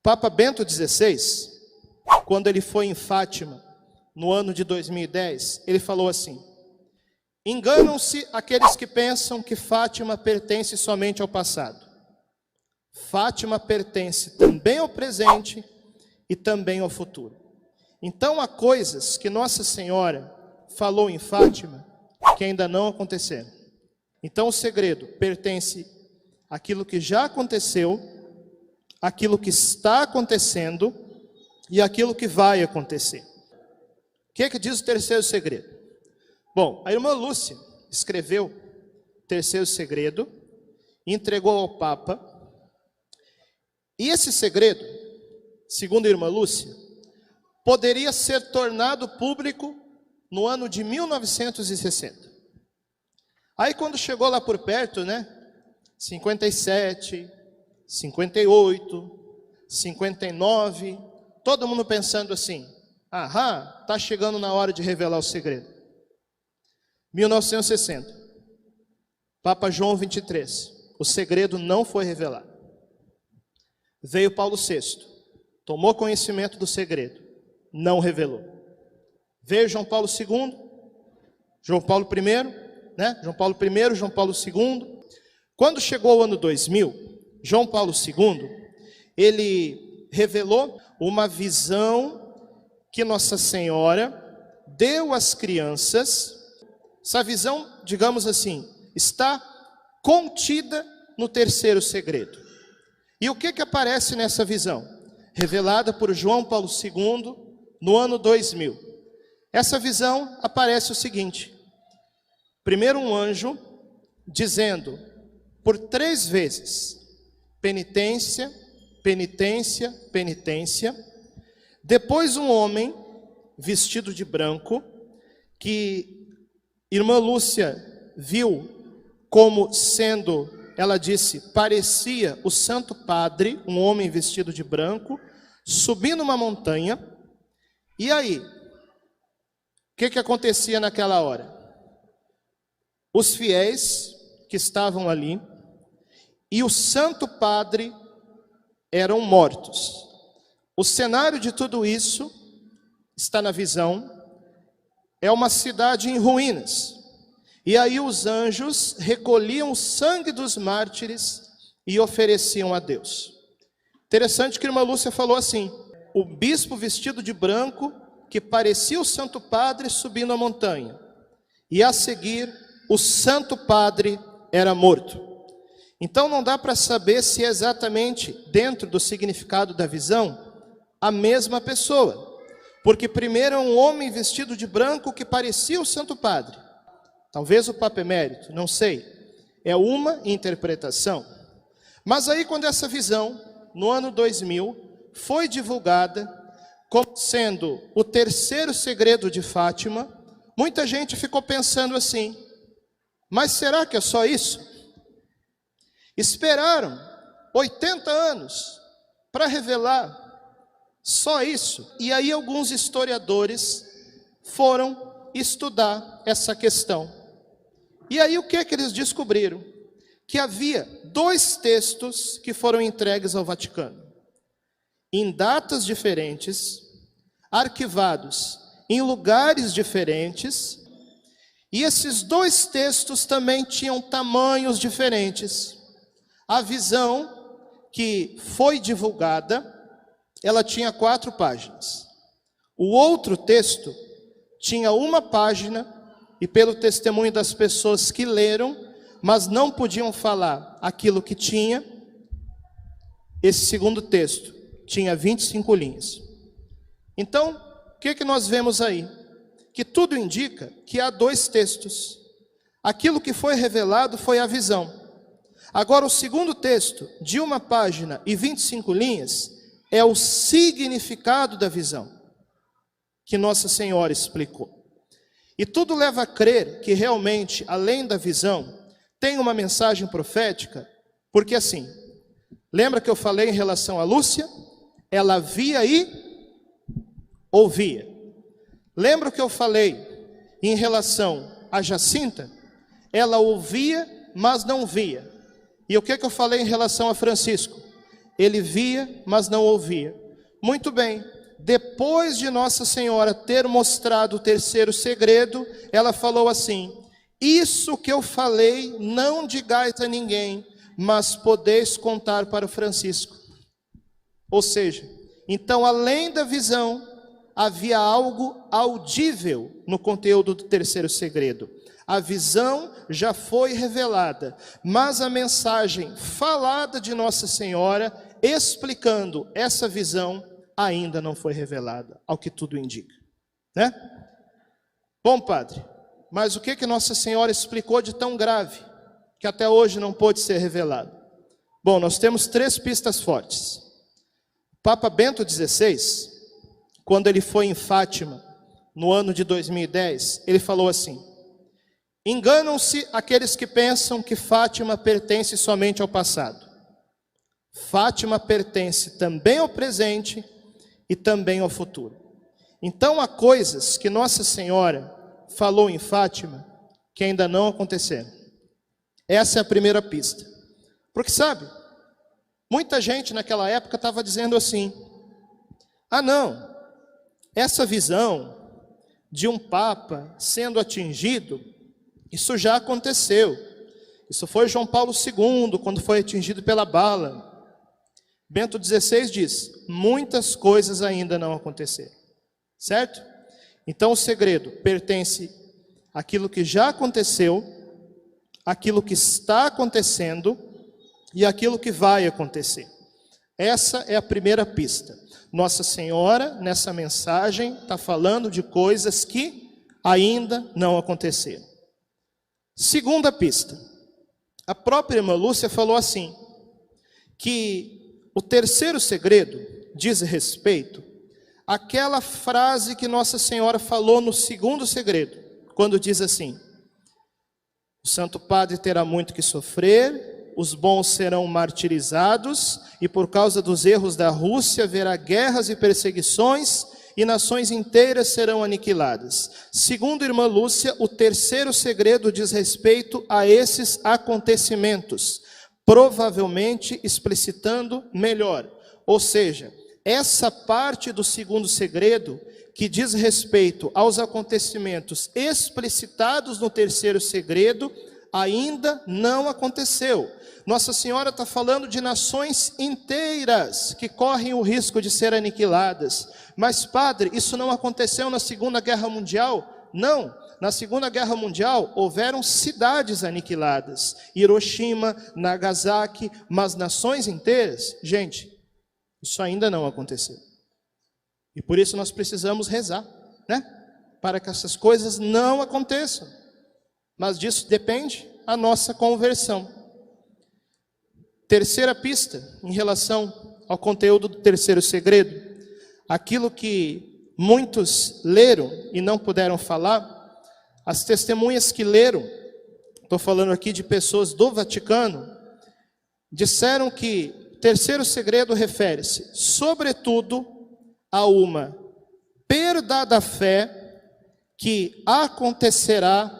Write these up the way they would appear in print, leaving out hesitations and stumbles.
Papa Bento XVI, quando ele foi em Fátima, no ano de 2010, ele falou assim: enganam-se aqueles que pensam que Fátima pertence somente ao passado. Fátima pertence também ao presente e também ao futuro. Então há coisas que Nossa Senhora falou em Fátima que ainda não aconteceram. Então o segredo pertence àquilo que já aconteceu, àquilo que está acontecendo e àquilo que vai acontecer. O que é que diz o terceiro segredo? Bom, a irmã Lúcia escreveu o terceiro segredo e entregou ao Papa. E esse segredo, segundo a irmã Lúcia, poderia ser tornado público no ano de 1960. Aí quando chegou lá por perto, 57, 58, 59, todo mundo pensando assim: está chegando na hora de revelar o segredo. 1960, Papa João 23, o segredo não foi revelado. Veio Paulo VI, tomou conhecimento do segredo, não revelou. Veio João Paulo II, João Paulo I, João Paulo II. Quando chegou o ano 2000, João Paulo II, ele revelou uma visão que Nossa Senhora deu às crianças. Essa visão, digamos assim, está contida no terceiro segredo. E o que aparece nessa visão? Revelada por João Paulo II no ano 2000. Essa visão aparece o seguinte: primeiro um anjo dizendo por 3 vezes: penitência, penitência, penitência. Depois um homem vestido de branco, que irmã Lúcia viu como sendo, ela disse, parecia o Santo Padre, um homem vestido de branco, subindo uma montanha. E aí, o que acontecia naquela hora? Os fiéis que estavam ali e o Santo Padre eram mortos. O cenário de tudo isso está na visão. É uma cidade em ruínas. E aí os anjos recolhiam o sangue dos mártires e ofereciam a Deus. Interessante que a irmã Lúcia falou assim: o bispo vestido de branco, que parecia o Santo Padre subindo a montanha. E a seguir, o Santo Padre era morto. Então não dá para saber se é exatamente dentro do significado da visão a mesma pessoa. Porque primeiro é um homem vestido de branco que parecia o Santo Padre. Talvez o Papa Emérito, não sei. É uma interpretação. Mas aí quando essa visão, no ano 2000, foi divulgada como sendo o terceiro segredo de Fátima, muita gente ficou pensando assim: mas será que é só isso? Esperaram 80 anos para revelar só isso. E aí alguns historiadores foram estudar essa questão. E aí o que eles descobriram? Que havia 2 textos que foram entregues ao Vaticano, em datas diferentes, arquivados em lugares diferentes, e esses 2 textos também tinham tamanhos diferentes. A visão que foi divulgada, ela tinha 4 páginas. O outro texto tinha 1 página, e pelo testemunho das pessoas que leram, mas não podiam falar aquilo que tinha, esse segundo texto tinha 25 linhas. Então, o que nós vemos aí? Que tudo indica que há 2 textos. Aquilo que foi revelado foi a visão. Agora, o segundo texto, de 1 página e 25 linhas, é o significado da visão, que Nossa Senhora explicou. E tudo leva a crer que realmente, além da visão, tem uma mensagem profética, porque assim, lembra que eu falei em relação a Lúcia? Ela via e ouvia. Lembra que eu falei em relação a Jacinta? Ela ouvia, mas não via. E o que eu falei em relação a Francisco? ele via, mas não ouvia. Muito bem, depois de Nossa Senhora ter mostrado o terceiro segredo, ela falou assim: isso que eu falei, não digais a ninguém, mas podeis contar para o Francisco. Ou seja, então além da visão, havia algo audível no conteúdo do terceiro segredo. A visão já foi revelada, mas a mensagem falada de Nossa Senhora, explicando essa visão, ainda não foi revelada, ao que tudo indica, né? Bom, padre, mas o que Nossa Senhora explicou de tão grave, que até hoje não pôde ser revelado? Bom, nós temos 3 pistas fortes. Papa Bento XVI, quando ele foi em Fátima, no ano de 2010, ele falou assim: enganam-se aqueles que pensam que Fátima pertence somente ao passado. Fátima pertence também ao presente e também ao futuro. Então há coisas que Nossa Senhora falou em Fátima que ainda não aconteceram. Essa é a primeira pista. Porque sabe, muita gente naquela época estava dizendo assim: ah não, essa visão de um Papa sendo atingido, isso já aconteceu. Isso foi João Paulo II, quando foi atingido pela bala. Bento XVI diz: muitas coisas ainda não aconteceram. Certo? Então o segredo pertence àquilo que já aconteceu, àquilo que está acontecendo e àquilo que vai acontecer. Essa é a primeira pista. Nossa Senhora, nessa mensagem, está falando de coisas que ainda não aconteceram. Segunda pista. A própria irmã Lúcia falou assim, que o terceiro segredo diz respeito àquela frase que Nossa Senhora falou no segundo segredo, quando diz assim: o Santo Padre terá muito que sofrer, os bons serão martirizados, e por causa dos erros da Rússia haverá guerras e perseguições, e nações inteiras serão aniquiladas. Segundo a irmã Lúcia, o terceiro segredo diz respeito a esses acontecimentos, provavelmente explicitando melhor. Ou seja, essa parte do segundo segredo, que diz respeito aos acontecimentos explicitados no terceiro segredo, ainda não aconteceu. Nossa Senhora está falando de nações inteiras que correm o risco de ser aniquiladas. Mas, padre, isso não aconteceu na Segunda Guerra Mundial? Não. Na Segunda Guerra Mundial houveram cidades aniquiladas, Hiroshima, Nagasaki, mas nações inteiras, gente, isso ainda não aconteceu. E por isso nós precisamos rezar, né? Para que essas coisas não aconteçam. Mas disso depende a nossa conversão. Terceira pista, em relação ao conteúdo do terceiro segredo, aquilo que muitos leram e não puderam falar, as testemunhas que leram, estou falando aqui de pessoas do Vaticano, disseram que o terceiro segredo refere-se, sobretudo, a uma perda da fé que acontecerá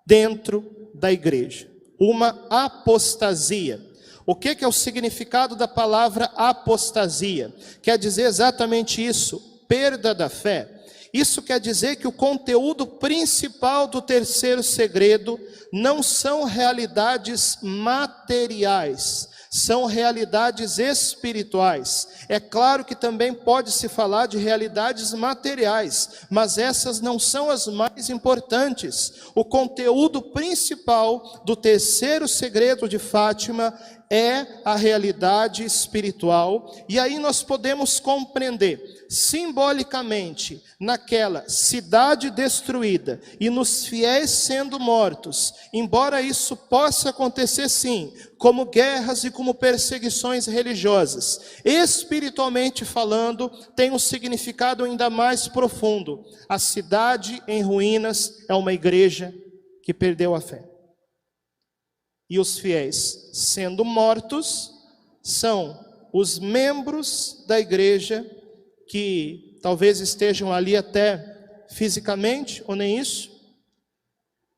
dentro da igreja, uma apostasia. O que é o significado da palavra apostasia? Quer dizer exatamente isso, perda da fé. Isso quer dizer que o conteúdo principal do terceiro segredo não são realidades materiais, são realidades espirituais. É claro que também pode se falar de realidades materiais, mas essas não são as mais importantes. O conteúdo principal do terceiro segredo de Fátima é a realidade espiritual, e aí nós podemos compreender simbolicamente naquela cidade destruída e nos fiéis sendo mortos, embora isso possa acontecer sim, como guerras e como perseguições religiosas, espiritualmente falando, tem um significado ainda mais profundo. A cidade em ruínas é uma igreja que perdeu a fé. E os fiéis, sendo mortos, são os membros da igreja que talvez estejam ali até fisicamente, ou nem isso,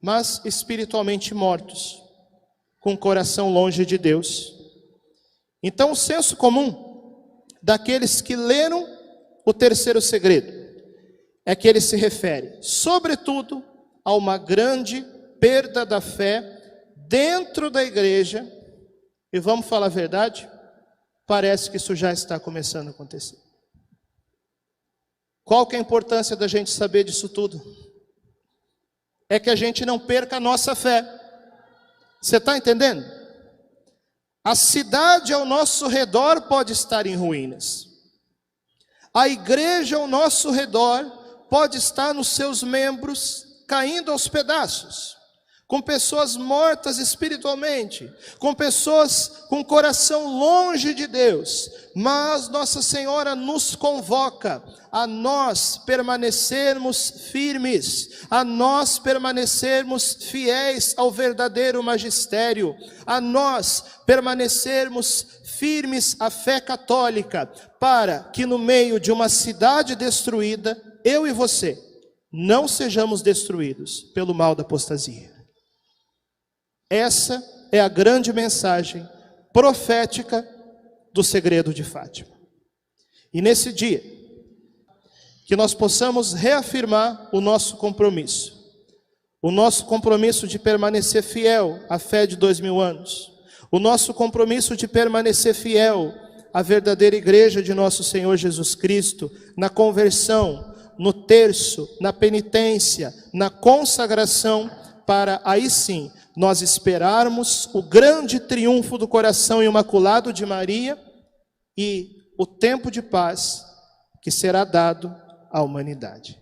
mas espiritualmente mortos, com o coração longe de Deus. Então, o senso comum daqueles que leram o terceiro segredo é que ele se refere, sobretudo, a uma grande perda da fé dentro da igreja. E vamos falar a verdade? Parece que isso já está começando a acontecer. Qual que é a importância da gente saber disso tudo? É que a gente não perca a nossa fé. Você está entendendo? A cidade ao nosso redor pode estar em ruínas. A igreja ao nosso redor pode estar nos seus membros caindo aos pedaços, com pessoas mortas espiritualmente, com pessoas com coração longe de Deus. Mas Nossa Senhora nos convoca a nós permanecermos firmes, a nós permanecermos fiéis ao verdadeiro magistério, a nós permanecermos firmes à fé católica, para que no meio de uma cidade destruída, eu e você não sejamos destruídos pelo mal da apostasia. Essa é a grande mensagem profética do segredo de Fátima. E nesse dia, que nós possamos reafirmar o nosso compromisso de permanecer fiel à fé de 2000 anos, o nosso compromisso de permanecer fiel à verdadeira igreja de nosso Senhor Jesus Cristo, na conversão, no terço, na penitência, na consagração, para aí sim nós esperarmos o grande triunfo do coração imaculado de Maria e o tempo de paz que será dado à humanidade.